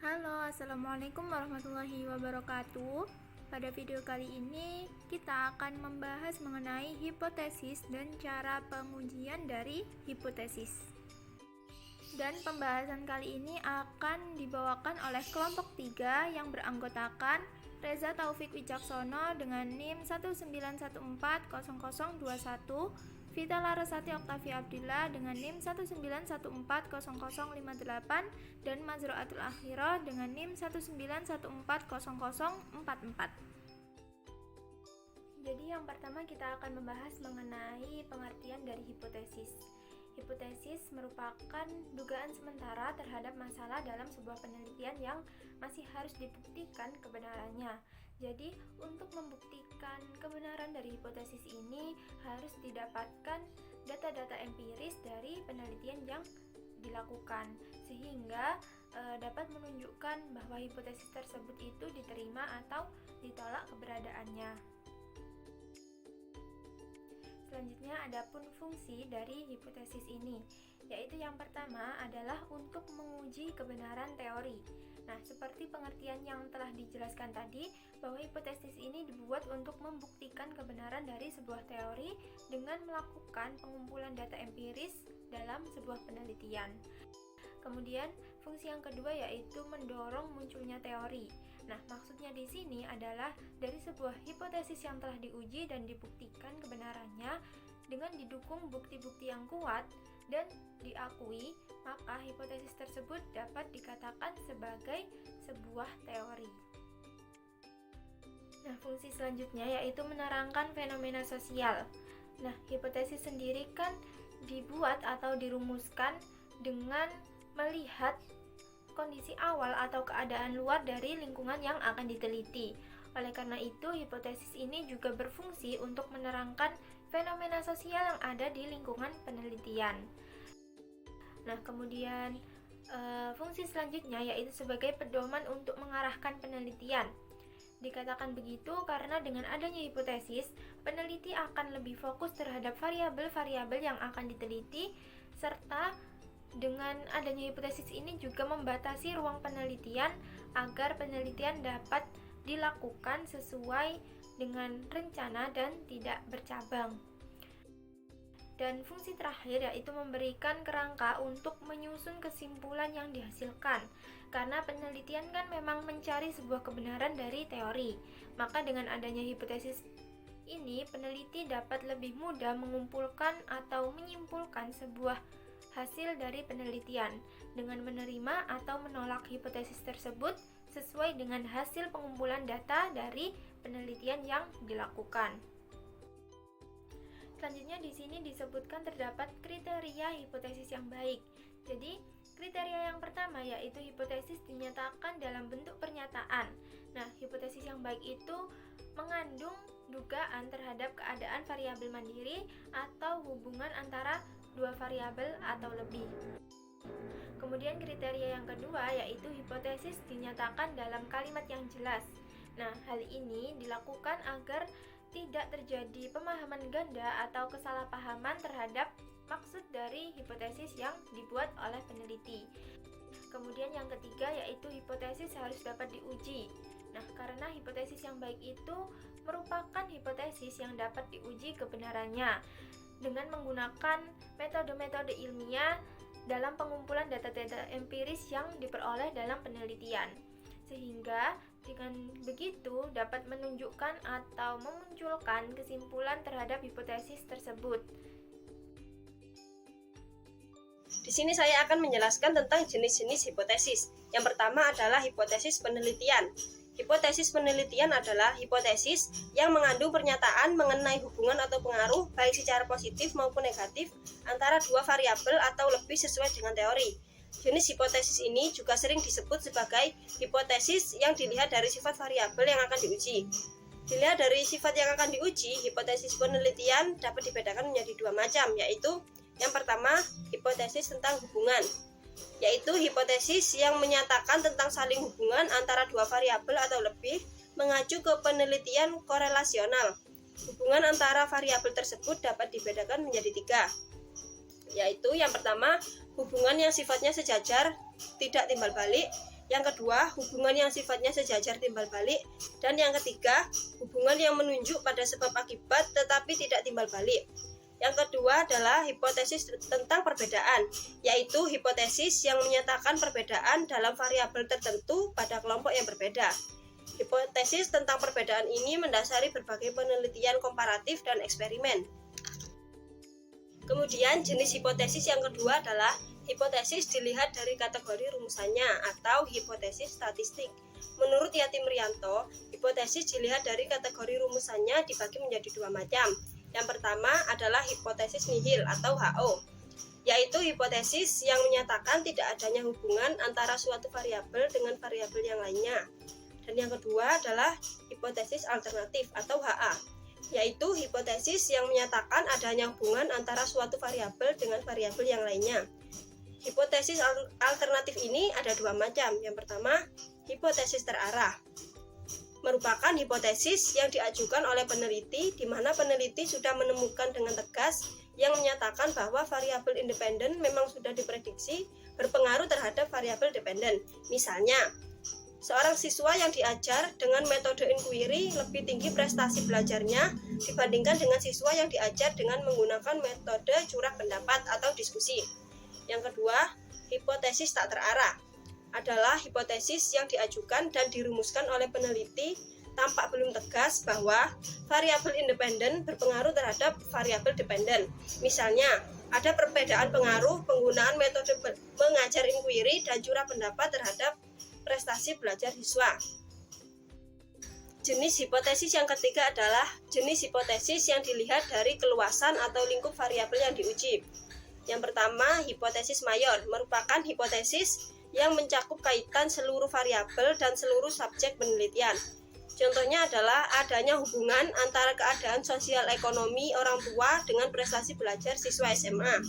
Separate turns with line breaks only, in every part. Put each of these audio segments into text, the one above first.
Halo, assalamualaikum warahmatullahi wabarakatuh. Pada video kali ini kita akan membahas mengenai hipotesis dan cara pengujian dari hipotesis. Dan pembahasan kali ini akan dibawakan oleh kelompok 3 yang beranggotakan Reza Taufik Wicaksono dengan NIM 191400021, Vita Larasati Oktavia Abdillah dengan NIM 191400058, dan Mazroatul Akhirah dengan NIM 191400044. Jadi yang pertama kita akan membahas mengenai pengertian dari hipotesis. Hipotesis merupakan dugaan sementara terhadap masalah dalam sebuah penelitian yang masih harus dibuktikan kebenarannya. Jadi, untuk membuktikan kebenaran dari hipotesis ini harus didapatkan data-data empiris dari penelitian yang dilakukan, sehingga dapat menunjukkan bahwa hipotesis tersebut itu diterima atau ditolak keberadaannya. Selanjutnya adapun fungsi dari hipotesis ini, yaitu yang pertama adalah untuk menguji kebenaran teori. Nah, seperti pengertian yang telah dijelaskan tadi, bahwa hipotesis ini dibuat untuk membuktikan kebenaran dari sebuah teori dengan melakukan pengumpulan data empiris dalam sebuah penelitian. Kemudian, fungsi yang kedua yaitu mendorong munculnya teori. Nah, maksudnya di sini adalah dari sebuah hipotesis yang telah diuji dan dibuktikan kebenarannya dengan didukung bukti-bukti yang kuat dan diakui, maka hipotesis tersebut dapat dikatakan sebagai sebuah teori. Nah, fungsi selanjutnya yaitu menerangkan fenomena sosial. Nah, hipotesis sendiri kan dibuat atau dirumuskan dengan melihat kondisi awal atau keadaan luar dari lingkungan yang akan diteliti. Oleh karena itu, hipotesis ini juga berfungsi untuk menerangkan fenomena sosial yang ada di lingkungan penelitian. Nah, kemudian fungsi selanjutnya yaitu sebagai pedoman untuk mengarahkan penelitian. Dikatakan begitu karena dengan adanya hipotesis, peneliti akan lebih fokus terhadap variabel-variabel yang akan diteliti, serta dengan adanya hipotesis ini juga membatasi ruang penelitian agar penelitian dapat dilakukan sesuai dengan rencana dan tidak bercabang. Dan fungsi terakhir yaitu memberikan kerangka untuk menyusun kesimpulan yang dihasilkan. Karena penelitian kan memang mencari sebuah kebenaran dari teori. Maka dengan adanya hipotesis ini, peneliti dapat lebih mudah mengumpulkan atau menyimpulkan sebuah hasil dari penelitian dengan menerima atau menolak hipotesis tersebut sesuai dengan hasil pengumpulan data dari penelitian yang dilakukan. Selanjutnya di sini disebutkan terdapat kriteria hipotesis yang baik. Jadi, kriteria yang pertama yaitu hipotesis dinyatakan dalam bentuk pernyataan. Nah, hipotesis yang baik itu mengandung dugaan terhadap keadaan variabel mandiri atau hubungan antara dua variabel atau lebih. Kemudian kriteria yang kedua yaitu hipotesis dinyatakan dalam kalimat yang jelas. Nah, hal ini dilakukan agar tidak terjadi pemahaman ganda atau kesalahpahaman terhadap maksud dari hipotesis yang dibuat oleh peneliti. Kemudian yang ketiga yaitu hipotesis harus dapat diuji. Nah, karena hipotesis yang baik itu merupakan hipotesis yang dapat diuji kebenarannya dengan menggunakan metode-metode ilmiah dalam pengumpulan data-data empiris yang diperoleh dalam penelitian. Sehingga dengan begitu dapat menunjukkan atau memunculkan kesimpulan terhadap hipotesis tersebut.
Di sini saya akan menjelaskan tentang jenis-jenis hipotesis. Yang pertama adalah hipotesis penelitian. Hipotesis penelitian adalah hipotesis yang mengandung pernyataan mengenai hubungan atau pengaruh baik secara positif maupun negatif antara dua variabel atau lebih sesuai dengan teori. Jenis hipotesis ini juga sering disebut sebagai hipotesis yang dilihat dari sifat variabel yang akan diuji. Dilihat dari sifat yang akan diuji, hipotesis penelitian dapat dibedakan menjadi dua macam, yaitu yang pertama, hipotesis tentang hubungan, yaitu hipotesis yang menyatakan tentang saling hubungan antara dua variabel atau lebih mengacu ke penelitian korelasional. Hubungan antara variabel tersebut dapat dibedakan menjadi tiga, yaitu yang pertama, hubungan yang sifatnya sejajar, tidak timbal balik. Yang kedua, hubungan yang sifatnya sejajar timbal balik. Dan yang ketiga, hubungan yang menunjuk pada sebab akibat tetapi tidak timbal balik. Yang kedua adalah hipotesis tentang perbedaan, yaitu hipotesis yang menyatakan perbedaan dalam variabel tertentu pada kelompok yang berbeda. Hipotesis tentang perbedaan ini mendasari berbagai penelitian komparatif dan eksperimen. Kemudian jenis hipotesis yang kedua adalah hipotesis dilihat dari kategori rumusannya atau hipotesis statistik. Menurut Yatim Rianto, hipotesis dilihat dari kategori rumusannya dibagi menjadi dua macam. Yang pertama adalah hipotesis nihil atau HO, yaitu hipotesis yang menyatakan tidak adanya hubungan antara suatu variabel dengan variabel yang lainnya. Dan yang kedua adalah hipotesis alternatif atau HA, yaitu hipotesis yang menyatakan adanya hubungan antara suatu variabel dengan variabel yang lainnya. Hipotesis alternatif ini ada dua macam. Yang pertama, hipotesis terarah, merupakan hipotesis yang diajukan oleh peneliti di mana peneliti sudah menemukan dengan tegas yang menyatakan bahwa variabel independen memang sudah diprediksi berpengaruh terhadap variabel dependen. Misalnya, seorang siswa yang diajar dengan metode inquiry lebih tinggi prestasi belajarnya dibandingkan dengan siswa yang diajar dengan menggunakan metode curah pendapat atau diskusi. Yang kedua, hipotesis tak terarah adalah hipotesis yang diajukan dan dirumuskan oleh peneliti tampak belum tegas bahwa variabel independen berpengaruh terhadap variabel dependen. Misalnya, ada perbedaan pengaruh penggunaan metode mengajar inquiry dan curah pendapat terhadap prestasi belajar siswa. Jenis hipotesis yang ketiga adalah jenis hipotesis yang dilihat dari keluasan atau lingkup variabel yang diuji. Yang pertama, hipotesis mayor merupakan hipotesis yang mencakup kaitan seluruh variabel dan seluruh subjek penelitian. Contohnya adalah adanya hubungan antara keadaan sosial ekonomi orang tua dengan prestasi belajar siswa SMA.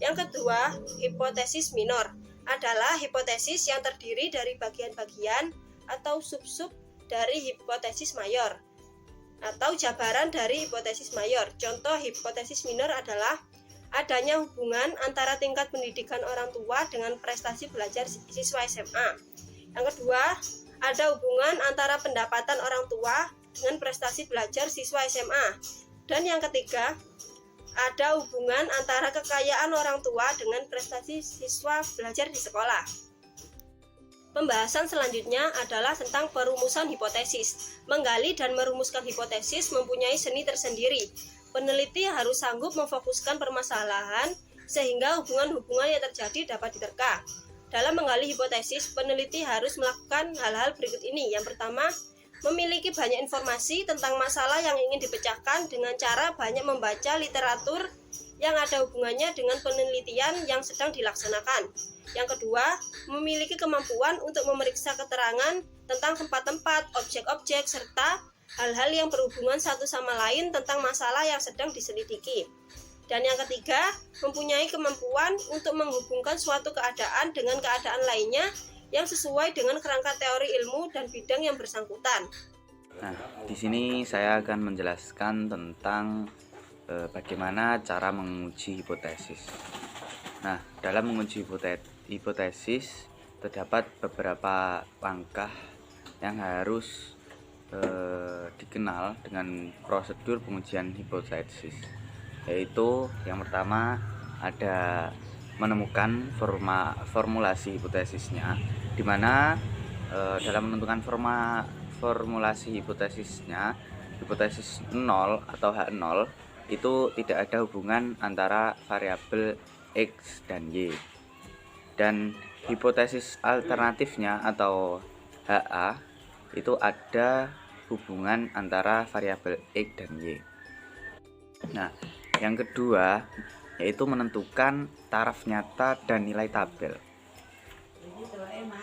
Yang kedua, hipotesis minor adalah hipotesis yang terdiri dari bagian-bagian atau sub-sub dari hipotesis mayor atau jabaran dari hipotesis mayor. Contoh hipotesis minor adalah adanya hubungan antara tingkat pendidikan orang tua dengan prestasi belajar siswa SMA. Yang kedua, ada hubungan antara pendapatan orang tua dengan prestasi belajar siswa SMA. Dan yang ketiga, ada hubungan antara kekayaan orang tua dengan prestasi siswa belajar di sekolah. Pembahasan selanjutnya adalah tentang perumusan hipotesis. Menggali dan merumuskan hipotesis mempunyai seni tersendiri. Peneliti harus sanggup memfokuskan permasalahan sehingga hubungan-hubungan yang terjadi dapat diterka. Dalam menggali hipotesis, peneliti harus melakukan hal-hal berikut ini. Yang pertama, memiliki banyak informasi tentang masalah yang ingin dipecahkan dengan cara banyak membaca literatur yang ada hubungannya dengan penelitian yang sedang dilaksanakan. Yang kedua, memiliki kemampuan untuk memeriksa keterangan tentang tempat-tempat, objek-objek, serta hal-hal yang berhubungan satu sama lain tentang masalah yang sedang diselidiki. Dan yang ketiga, mempunyai kemampuan untuk menghubungkan suatu keadaan dengan keadaan lainnya yang sesuai dengan kerangka teori ilmu dan bidang yang bersangkutan.
Nah, di sini saya akan menjelaskan tentang bagaimana cara menguji hipotesis. Nah, dalam menguji hipotesis terdapat beberapa langkah yang harus dikenal dengan prosedur pengujian hipotesis. Yaitu yang pertama ada menemukan formulasi hipotesisnya, di mana dalam menentukan formulasi hipotesisnya, hipotesis 0 atau H0 itu tidak ada hubungan antara variabel X dan Y. Dan hipotesis alternatifnya atau HA itu ada hubungan antara variabel X dan Y. Nah, yang kedua yaitu menentukan taraf nyata dan nilai tabel.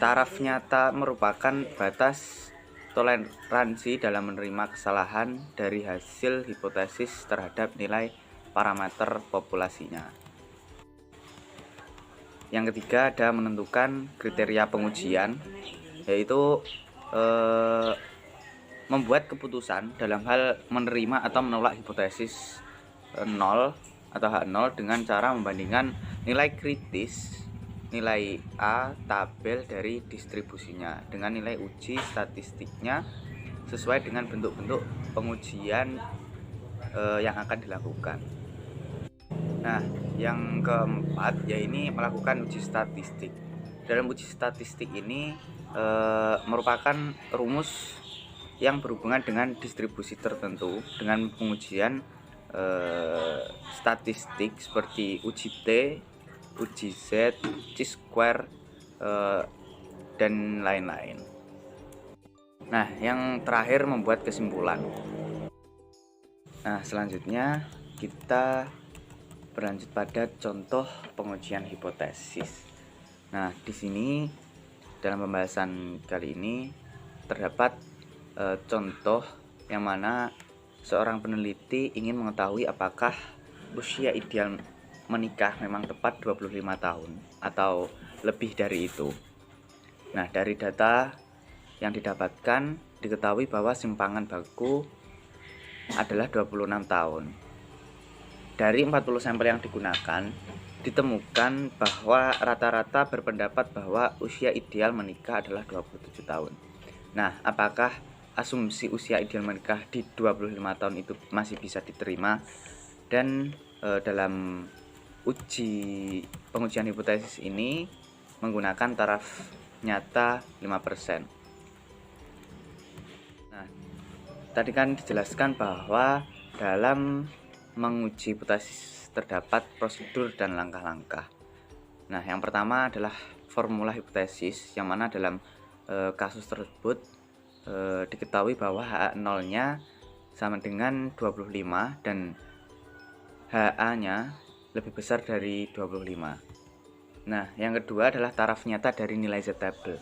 Taraf nyata merupakan batas toleransi dalam menerima kesalahan dari hasil hipotesis terhadap nilai parameter populasinya. Yang ketiga ada menentukan kriteria pengujian, yaitu membuat keputusan dalam hal menerima atau menolak hipotesis 0 atau H0 dengan cara membandingkan nilai kritis nilai A tabel dari distribusinya dengan nilai uji statistiknya sesuai dengan bentuk-bentuk pengujian yang akan dilakukan. Nah, yang keempat yaitu melakukan uji statistik. Dalam uji statistik ini merupakan rumus yang berhubungan dengan distribusi tertentu dengan pengujian statistik seperti uji T, uji Z, chi-square, dan lain-lain. Nah, yang terakhir membuat kesimpulan. Nah, selanjutnya kita berlanjut pada contoh pengujian hipotesis. Nah, di sini dalam pembahasan kali ini terdapat contoh yang mana seorang peneliti ingin mengetahui apakah usia ideal menikah memang tepat 25 tahun atau lebih dari itu. Nah, dari data yang didapatkan diketahui bahwa simpangan baku adalah 26 tahun. Dari 40 sampel yang digunakan, ditemukan bahwa rata-rata berpendapat bahwa usia ideal menikah adalah 27 tahun. Nah, apakah asumsi usia ideal menikah di 25 tahun itu masih bisa diterima? Dan dalam pengujian hipotesis ini menggunakan taraf nyata 5%. Nah, tadi kan dijelaskan bahwa dalam menguji hipotesis terdapat prosedur dan langkah-langkah. Nah, yang pertama adalah formula hipotesis, yang mana dalam kasus tersebut diketahui bahwa HA0-nya sama dengan 25 dan HA-nya lebih besar dari 25. Nah, yang kedua adalah taraf nyata dari nilai Z tabel.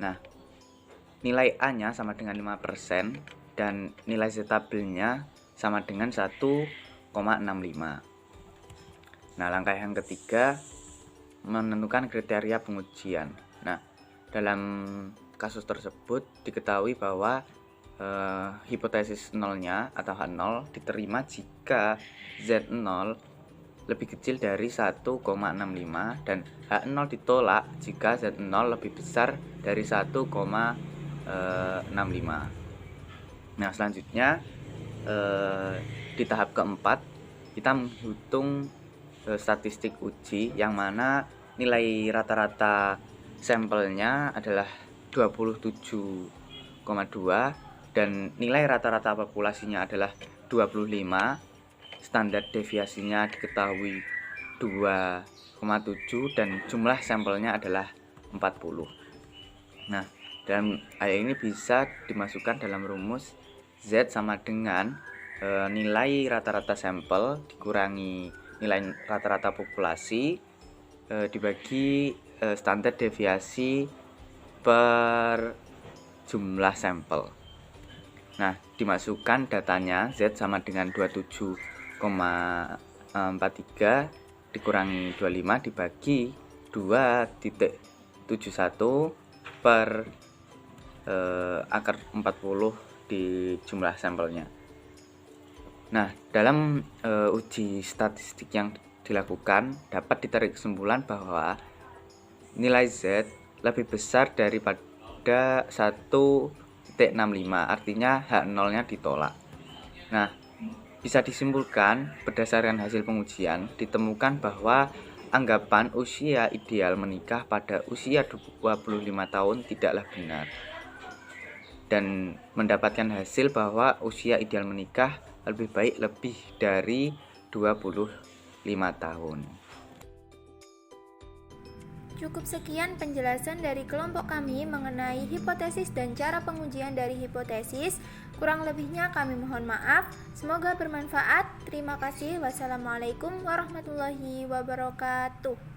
Nah, nilai A-nya sama dengan 5% dan nilai Z tabelnya sama dengan 1,65. Nah, langkah yang ketiga menentukan kriteria pengujian. Nah, dalam kasus tersebut diketahui bahwa hipotesis 0-nya atau H0 diterima jika Z0 lebih kecil dari 1,65 dan H0 ditolak jika Z0 lebih besar dari 1,65. Nah, selanjutnya di tahap keempat kita menghitung statistik uji, yang mana nilai rata-rata sampelnya adalah 27,2 dan nilai rata-rata populasinya adalah 25. Standar deviasinya diketahui 2,7 dan jumlah sampelnya adalah 40. Nah, dalam ayat ini bisa dimasukkan dalam rumus Z sama dengan nilai rata-rata sampel dikurangi nilai rata-rata populasi dibagi standar deviasi per jumlah sampel. Nah, dimasukkan datanya Z sama dengan 27,43 dikurangi 25 dibagi 2,71 per akar 40 di jumlah sampelnya. Nah, dalam uji statistik yang dilakukan dapat ditarik kesimpulan bahwa nilai Z lebih besar daripada 1,65, artinya H0-nya ditolak. Nah, bisa disimpulkan berdasarkan hasil pengujian ditemukan bahwa anggapan usia ideal menikah pada usia 25 tahun tidaklah benar, dan mendapatkan hasil bahwa usia ideal menikah lebih baik lebih dari 25 tahun.
Cukup sekian penjelasan dari kelompok kami mengenai hipotesis dan cara pengujian dari hipotesis. Kurang lebihnya kami mohon maaf. Semoga bermanfaat. Terima kasih. Wassalamualaikum warahmatullahi wabarakatuh.